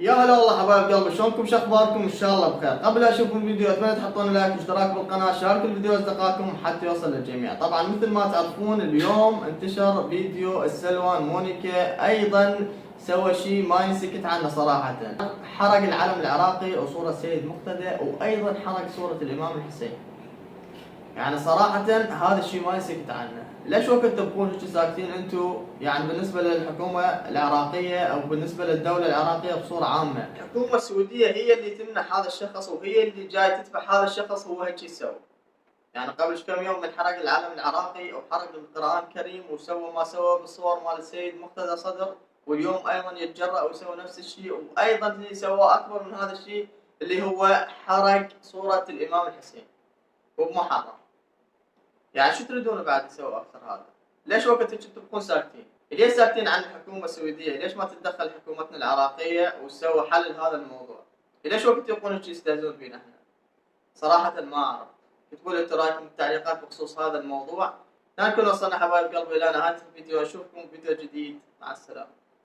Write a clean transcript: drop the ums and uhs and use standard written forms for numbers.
يا هلا والله حبايب قلبي، شلونكم؟ شو اخباركم؟ ان شاء الله بخير. قبل لا اشوف الفيديو اتمنى تحطون لايك واشتراك بالقناه، شاركوا الفيديو اصدقائكم حتى يوصل للجميع. طبعا مثل ما تعرفون اليوم انتشر فيديو السلوان مونيكا، ايضا سوى شيء ما ينسكت عنه صراحه، حرق العلم العراقي وصوره سيد مقتدى، وايضا حرق صوره الامام الحسين. يعني صراحة هذا الشيء ما يسكت عنه. ليش وقت تبقون هيك ساكتين انتم؟ يعني بالنسبة للحكومة العراقية او بالنسبة للدولة العراقية بصورة عامة، الحكومة السعودية هي اللي تمنح هذا الشخص وهي اللي جاي تدفع هذا الشخص هو هيك يسوي. يعني قبل كم يوم من حرق العلم العراقي وحرق القرآن الكريم وسوى ما سوى بالصور مال السيد مقتدى صدر، واليوم ايضا يتجرأ ويسوي نفس الشيء، وايضا اللي سواه اكبر من هذا الشيء اللي هو حرق صورة الامام الحسين وبمحرم. يعني شو تريدون بعد تسووا اكثر هذا؟ ليش وقت هيك تبقون ساكتين؟ ليش ساكتين عن الحكومه السعوديه؟ ليش ما تتدخل حكومتنا العراقيه وتسوي حل لهذا الموضوع؟ ليش وقت يبقون هيك يستهزئون فينا احنا؟ صراحه ما اعرف. تقول انتم رايكم بالتعليقات بخصوص هذا الموضوع. نكون وصلنا حبايب قلبي الى نهايه الفيديو، اشوفكم فيديو جديد، مع السلامه.